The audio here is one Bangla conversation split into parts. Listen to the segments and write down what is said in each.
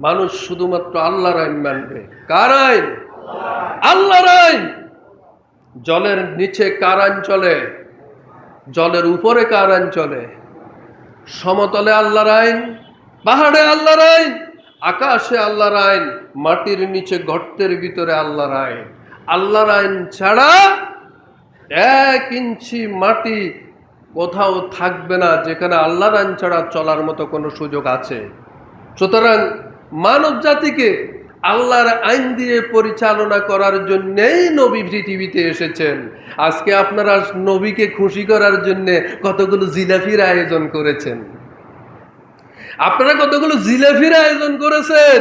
মানুষ শুধুমাত্র আল্লাহর আইন মানবে। কার আইন? আল্লাহর আইন। জলের নিচে কার আইন চলে? জলের উপরে কার আইন চলে? সমতলে আল্লাহর আইন, পাহাড়ে আল্লাহর আইন, আকাশে আল্লাহর আইন, মাটির নিচে গর্তের ভিতরে আল্লাহর আইন। আল্লাহর আইন ছাড়া 1 ইঞ্চি মাটি কোথাও থাকবে না যেখানে আল্লাহর আইন ছাড়া চলার মতো কোনো সুযোগ আছে। সুতরাং মানব জাতিকে আল্লাহর আইন দিয়ে পরিচালনা করার জন্যেই নবী পৃথিবীতে এসেছেন। আজকে আপনারা নবীকে খুশি করার জন্য কতগুলো জিলাফির আয়োজন করেছেন। আপনারা কতগুলো জিলাফির আয়োজন করেছেন।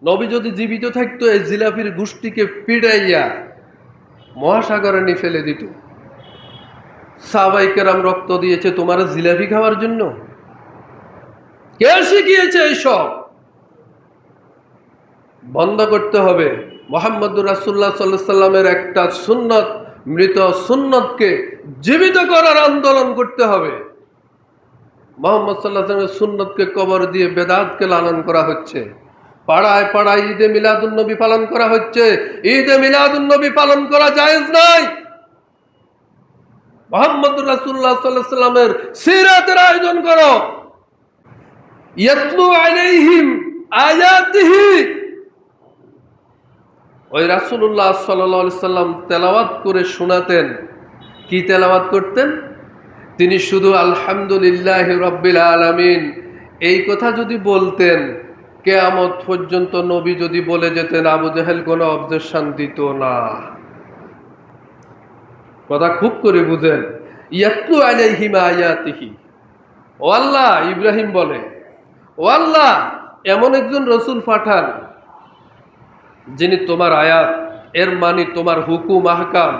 নবী যদি জীবিত থাকতো এই জিলাফির গোষ্ঠীকে পিড়াইয়া মহাসাগরে নিয়ে ফেলে দিত। সাহাবায়ে কেরাম রক্ত দিয়েছে তোমার জিলাফি খাওয়ার জন্য? কে শিখিয়েছে এইসব? বন্ধ করতে হবে। মুহাম্মদুর রাসূলুল্লাহ সাল্লাল্লাহু আলাইহি সাল্লামের একটা সুন্নত, মৃত সুন্নতকে জীবিত করার আন্দোলন করতে হবে। মুহাম্মদ সাল্লাল্লাহু আলাইহি ওয়াসাল্লামের সুন্নতকে কবর দিয়ে বেদাতকে লালন করা হচ্ছে। পাড়ায় পাড়ায় ঈদে মিলাদুন নবী পালন করা হচ্ছে। ঈদে মিলাদুন নবী পালন করা জায়েজ নাই। মুহাম্মদুর রাসূলুল্লাহ সাল্লাল্লাহু আলাইহি সাল্লামের সিরাতের আয়োজন করো। ইয়াতলু আলাইহিম আয়াতিহি। ওই রাসূলুল্লাহ সাল্লাল্লাহু আলাইহি সাল্লাম তেলাওয়াত করে শোনাতেন। কি তেলাওয়াত করতেন? তিনি শুধু আলহামদুলিল্লাহি রাব্বিল আলামিন এই কথা যদি বলতেন, কিয়ামত পর্যন্ত নবী যদি বলে যেতেন, আবু জাহেল কোনো অবজেকশন দিত না। কথা খুব করে বুঝেন। ইয়াতলু আলাইহিম আয়াতিহি। ও আল্লাহ, ইব্রাহিম বলে, ও আল্লাহ এমন একজন রসুল পাঠান যিনি তোমার আয়াত, এর মানে তোমার হুকুম আহকাম,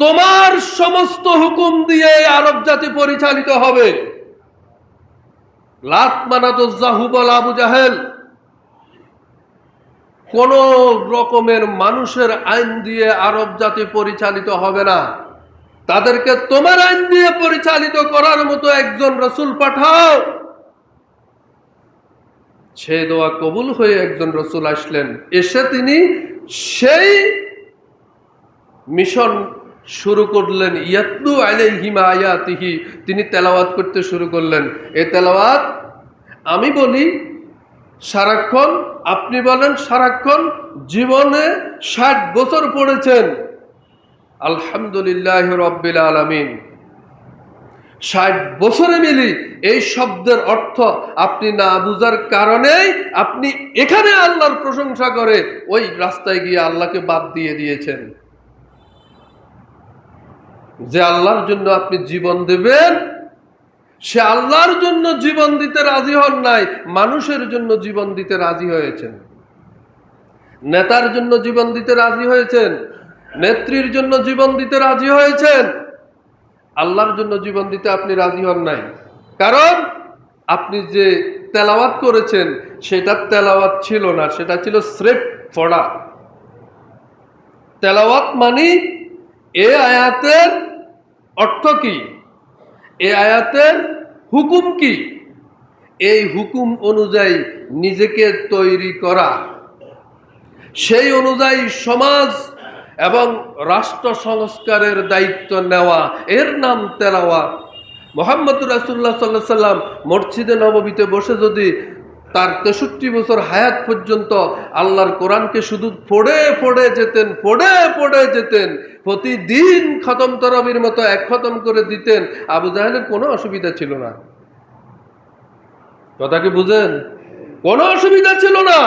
তোমার সমস্ত হুকুম দিয়ে আরব জাতি পরিচালিত হবে। লাত মানাত জাহুবল আবু জাহেল কোন রকমের মানুষের আইন দিয়ে আরব জাতি পরিচালিত হবে না। তাদেরকে তোমার আইন দিয়ে পরিচালিত করার মতো একজন রসুল পাঠাও। সে দোয়া কবুল হয়ে একজন রসুল আসলেন। এসে তিনি সেই মিশন শুরু করলেন। ইয়াতলু আলাইহিম আয়াতিহি। তিনি তেলাওয়াত করতে শুরু করলেন। এই তেলাওয়াত আমি বলি সারাক্ষণ, আপনি বলেন সারাক্ষণ। জীবনে 60 বছর পড়েছেন আলহামদুলিল্লাহি রাব্বিল আলামিন। 60 বছরে মিলি এই শব্দের অর্থ আপনি না বুঝার কারণেই আপনি এখানে আল্লাহর প্রশংসা করে ওই রাস্তায় গিয়ে আল্লাহকে বাদ দিয়ে দিয়েছেন। যে আল্লাহর জন্য আপনি জীবন দেবেন, সে আল্লাহর জন্য জীবন দিতে রাজি হন নাই, মানুষের জন্য জীবন দিতে রাজি হয়েছেন। নেতার জন্য জীবন দিতে রাজি হয়েছেন, নেত্রীর জন্য জীবন দিতে রাজি হয়েছেন। আল্লাহর জন্য জীবন দিতে আপনি রাজি হন নাই। কারণ আপনি যে তেলাওয়াত করেছেন সেটা তেলাওয়াত ছিল না, সেটা ছিল স্রেফ পড়া। তেলাওয়াত মানে এ আয়াতের অর্থ কি, এ আয়াতের হুকুম কি, এই হুকুম অনুযায়ী নিজেকে তৈরি করা, সেই অনুযায়ী সমাজ এবং রাষ্ট্র সংস্কারের দায়িত্ব নেওয়া, এর নাম তেলাওয়াত। মুহাম্মদুর রাসূলুল্লাহ সাল্লাল্লাহু আলাইহি সাল্লাম মসজিদে নববীতে বসে যদি তার 63 বছর হায়াত পর্যন্ত আল্লাহর কোরআনকে শুধু পড়ে পড়ে যেতেন, প্রতিদিন খতম তরাবির মতো 1 খতম করে দিতেন, আবু জাহেলের কোনো অসুবিধা ছিল না। কথা কি বুঝেন? কোনো অসুবিধা ছিল না।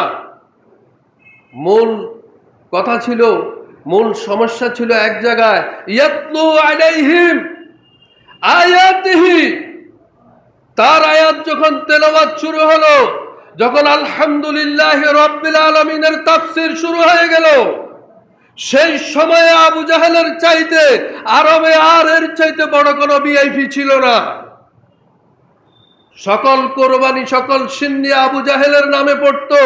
মূল কথা ছিল, মূল সমস্যা ছিল এক জায়গায়। ইয়াতলু আলাইহিম আয়াতিহি। তার আয়াত যখন তেলাওয়াত শুরু হলো, যখন আলহামদুলিল্লাহি রাব্বিল আলামিনের তাফসীর শুরু হয়ে গেল, সেই সময়ে আবু জাহেলের চাইতে আরবে আর এর চাইতে বড় কোনো ভিআইপি ছিল না। সকল কোরবানি, সকল সিন্নি আবু জাহেলের নামে পড়তো।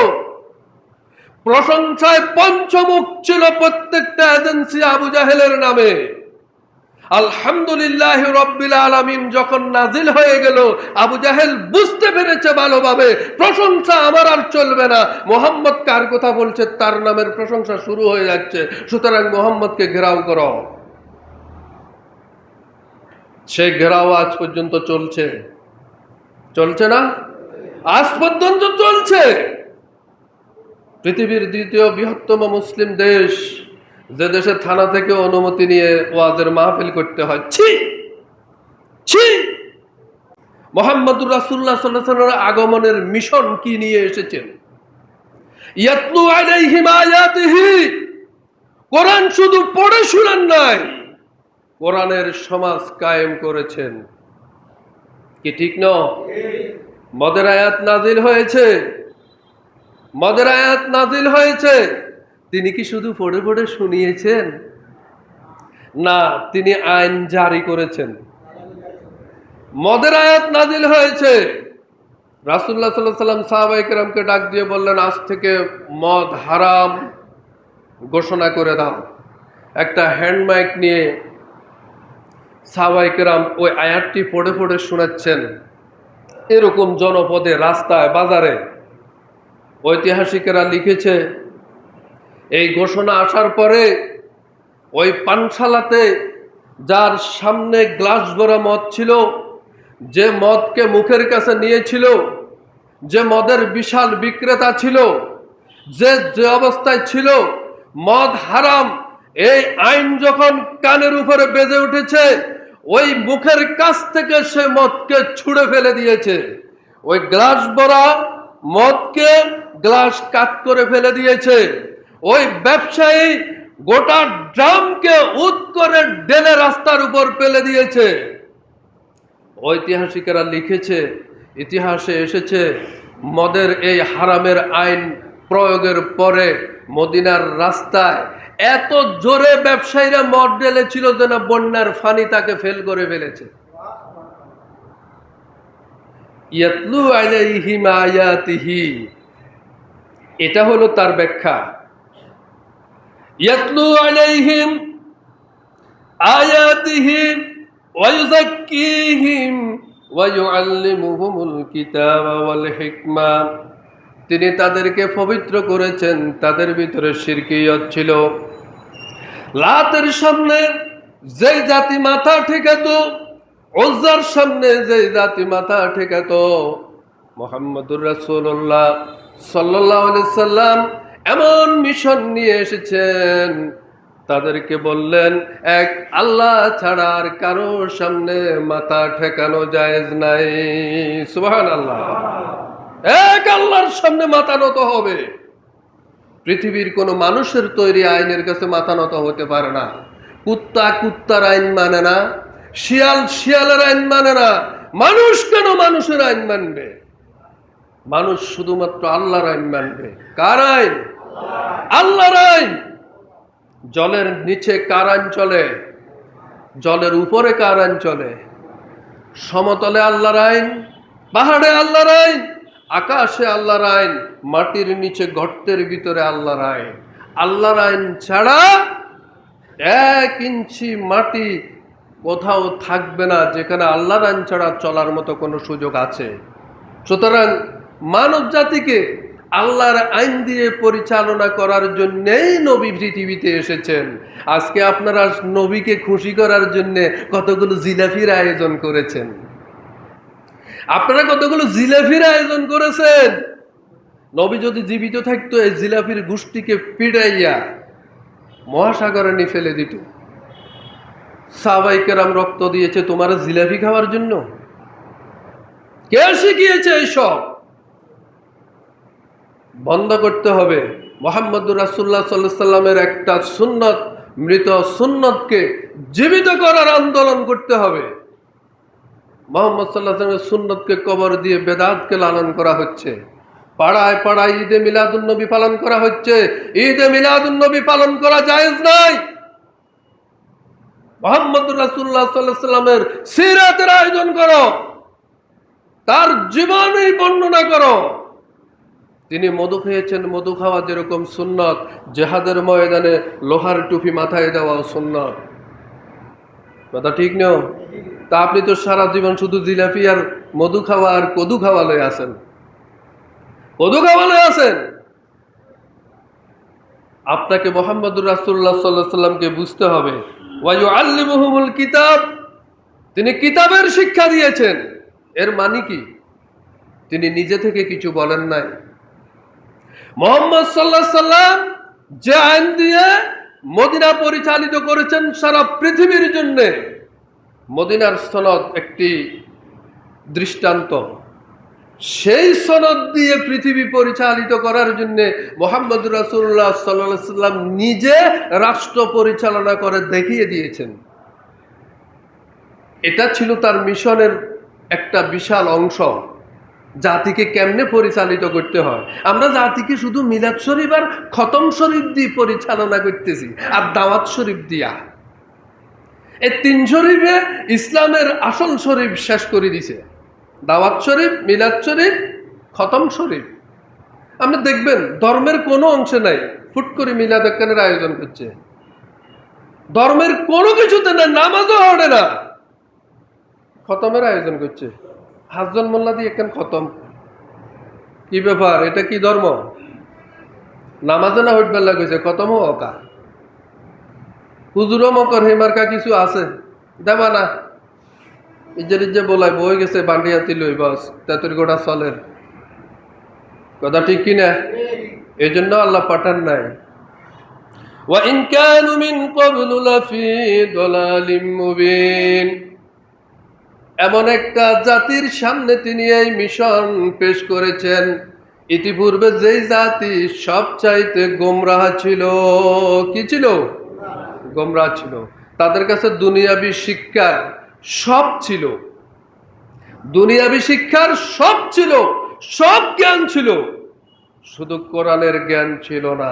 প্রশংসায় পঞ্চমুখ ছিল প্রত্যেকটা এজেন্সি আবু জাহেলের নামে। আলহামদুলিল্লাহি রাব্বিল আলামিন যখন নাজিল হয়ে গেল, আবু জাহেল বুঝতে পেরেছে ভালোভাবে প্রশংসা আমার আর চলবে না। মুহাম্মদ কার কথা বলছে তার নামের প্রশংসা শুরু হয়ে যাচ্ছে, সুতরাং মুহাম্মদকে ঘেরাও করো। সেই ঘেরাও আজ পর্যন্ত চলছে, চলছে না? আজ পর্যন্ত চলছে। পৃথিবীর দ্বিতীয় বৃহত্তম মুসলিম দেশ, যে দেশে থানা থেকে অনুমতি নিয়ে ওয়াজের মাহফিল করতে হয়। ছি ছি! মুহাম্মদুর রাসূলুল্লাহ সাল্লাল্লাহু আলাইহি ওয়াসাল্লামের আগমনের মিশন কি নিয়ে এসেছেন? ইয়াতলু আলাইহিম আয়াতিহি, কোরআন শুধু পড়ে শোনান নাই, কোরআনের সমাজ কায়েম করেছেন। কি ঠিক না? মদের আয়াত নাজিল হয়েছে, মদের আয়াত নাজিল হয়েছে, তিনি কি শুধু পড়ে পড়ে শুনিয়েছেন? না, তিনি আইন জারি করেছেন। মদের আয়াত নাজিল হয়েছে, রাসূলুল্লাহ সাল্লাল্লাহু আলাইহি ওয়াসাল্লাম সাহাবায়ে কেরামকে ডাক দিয়ে বললেন, আজ থেকে মদ হারাম ঘোষণা করে দাও। একটা হ্যান্ড মাইক নিয়ে সাহাবায়ে কেরাম ওই আয়াতটি পড়ে পড়ে শোনাচ্ছেন। এরকম জনপদে, রাস্তায়, বাজারে ঐতিহাসিকেরা লিখেছে, এই ঘোষণা আসার পরে ওই পানশালাতে যার সামনে গ্লাস ভরা মদ ছিল, যে মদকে মুখের কাছে নিয়েছিল, যে মদের বিশাল বিক্রেতা ছিল, যে যে অবস্থায় ছিল, মদ হারাম এই আইন যখন কানের উপরে বেজে উঠেছে, ওই মুখের কাছ থেকে সে মদকে ছুঁড়ে ফেলে দিয়েছে। ওই গ্লাস ভরা মদকে গ্লাস কাট করে ফেলে দিয়েছে। ওই ব্যবসায়ী গোটা ড্রামকে উদ করে ঢেলে রাস্তার উপর ফেলে দিয়েছে। ঐতিহাসিকেরা লিখেছে, ইতিহাসে এসেছে, মদের এই হারামের আইন প্রয়োগের পরে মদিনার রাস্তায় এত জোরে ব্যবসায়ীরা মদ ঢেলেছিল যে না বন্যার ফানি তাকে ফেল করে ফেলেছে। ইয়াতলু আলাইহিম আয়াতিহি, এটা হলো তার ব্যাখ্যা। ইয়াতলু আলাইহিম আয়াতিহি ওয়া ইউযাক্কিহিম ওয়া ইউআল্লিমুহুমুল কিতাবা ওয়াল হিকমা, তিনি তাদেরকে পবিত্র করেছেন। তাদের ভিতরে শিরকিয়ত ছিল। লাতের সামনে যেই জাতি মাথা ঠেকাতো, উজ্জার সামনে যেই জাতি মাথা ঠেকাতো, মুহাম্মদুর রাসূলুল্লাহ সাল্লাল্লাহু আলাইহি সাল্লাম এমন মিশন নিয়ে এসেছেন, তাদেরকে বললেন এক আল্লাহ ছাড়া আর কারোর সামনে মাথা ঠেকানো জায়েজ নাই। সুবহানাল্লাহ। এক আল্লাহর সামনে মাথা নত হবে। পৃথিবীর কোন মানুষের তৈরি আইনের কাছে মাথা নত হতে পারে না। কুত্তা কুত্তার আইন মানে না, শিয়াল শিয়ালের আইন মানে না। মানুষ কেন মানুষের আইন মানবে? মানুষ শুধুমাত্র আল্লাহর আইন মানবে। কার আইন? আল্লাহর আইন। জলের নিচে কার আইন চলে? জলের উপরে কার আইন চলে? সমতলে আল্লাহর আইন, পাহাড়ে আল্লাহর আইন, আকাশে আল্লাহর আইন, মাটির নিচে গর্তের ভিতরে আল্লাহর আইন। আল্লাহর আইন ছাড়া 1 ইঞ্চি মাটি কোথাও থাকবে না যেখানে আল্লাহর আইন ছাড়া চলার মতো কোনো সুযোগ আছে। সুতরাং মানব জাতিকে আল্লাহর আইন দিয়ে পরিচালনা করার জন্যই নবী পৃথিবীতে এসেছেন। আজকে আপনারা নবীকে খুশি করার জন্য কতগুলো জিলাপির আয়োজন করেছেন। আপনারা কতগুলো জিলাপির আয়োজন করেছেন। নবী যদি জীবিত থাকতো এই জিলাপির গোষ্ঠীকে পিড়াইয়া মহাসাগরে নিয়ে ফেলে দিত। সাহাবায়ে কেরাম রক্ত দিয়েছে তোমার জিলাপি খাওয়ার জন্য? কে শিখিয়েছে এইসব? বন্ধ করতে হবে। মুহাম্মদুর রাসূলুল্লাহ সাল্লাল্লাহু আলাইহি সাল্লামের একটা সুন্নত, মৃত সুন্নতকে জীবিত করার আন্দোলন করতে হবে। মুহাম্মদ সাল্লাল্লাহু আলাইহি ওয়াসাল্লামের সুন্নতকে কবর দিয়ে বেদাতকে লালন করা হচ্ছে। পাড়ায় পাড়ায় ঈদে মিলাদুন নবী পালন করা হচ্ছে। ঈদে মিলাদুন নবী পালন করা জায়েজ নাই। মুহাম্মদুর রাসূলুল্লাহ সাল্লাল্লাহু আলাইহি সাল্লামের সিরাতের আয়োজন করো, তার জীবনী বর্ণনা করো। তিনি মধু খেয়েছেন, মধু খাওয়া যেরকম সুন্নত, জিহাদের ময়দানে লোহার টুপি মাথায় দেওয়াও সুন্নত। কথা ঠিক নেও? তা আপনি তো সারা জীবন শুধু জিলাপি আর মধু খাওয়া আর কদু খাওয়া লয়ে আছেন, কদু খাওয়া লয়ে আছেন। আপনাকে মুহাম্মদুর রাসূলুল্লাহ সাল্লাল্লাহু আলাইহি সাল্লামকে বুঝতে হবে। ওয়া ইউআল্লিমুহুমুল কিতাব, তিনি কিতাবের শিক্ষা দিয়েছেন। এর মানে কি? তিনি নিজে থেকে কিছু বলেন নাই। মুহাম্মদ সাল্লাল্লাহু আলাইহি সাল্লাম যে আইন দিয়ে মদিনা পরিচালিত করেছেন সারা পৃথিবীর জন্য, মদিনার সনদ একটি দৃষ্টান্ত। সেই সনদ দিয়ে পৃথিবী পরিচালিত করার জন্য মুহাম্মদ রাসূলুল্লাহ সাল্লাল্লাহু আলাইহি সাল্লাম নিজে রাষ্ট্র পরিচালনা করে দেখিয়ে দিয়েছেন। এটা ছিল তার মিশনের একটা বিশাল অংশ, জাতিকে কেমনে পরিচালিত করতে হয়। আমরা জাতিকে শুধু মিলাদ শরীফ আর খতম শরীফ দিয়ে পরিচালনা করতেছি, আর দাওয়াত শরীফ দিয়া। এই তিন শরীফে ইসলামের আসল শরীফ শেষ করে দিছে। দাওয়াত শরীফ, মিলাদ শরীফ, খতম শরীফ। আপনি দেখবেন ধর্মের কোনো অংশে নাই ফুট করে মিলাদ একখানের আয়োজন করছে, ধর্মের কোনো কিছুতে না, নামাজও হবে না, খতমের আয়োজন করছে। হাসজন মোল্লা দিয়ে একখান খতম, কি ব্যাপার? এটা কি ধর্ম? নামাজে না হইটবার লাগছে, খতমও অকা। হুজুরও মকর হেমার্কা কিছু আছে দেবা না, ইজ্জে ইজ্জে বলাই বই গেছে বান্ডিয়াতি লই বাস তেতুর গোটা চলের। কথা ঠিক কিনা? এই জন্য আল্লাহ পাঠান নাই। ওয়া ইন কানু মিন ক্বাবলু লাফি দালালিম মুবিন, এমন একটা জাতির সামনে তিনি এই মিশন পেশ করেছেন, ইতিপূর্বে যেই জাতি সবচাইতে গোমরাহ ছিল। কি ছিল? গোমরাহ ছিল। তাদের কাছে দুনিয়াবি শিক্ষার সব ছিল, দুনিয়াবি শিক্ষার সব ছিল, সব জ্ঞান ছিল, শুধু কোরআনের জ্ঞান ছিল না।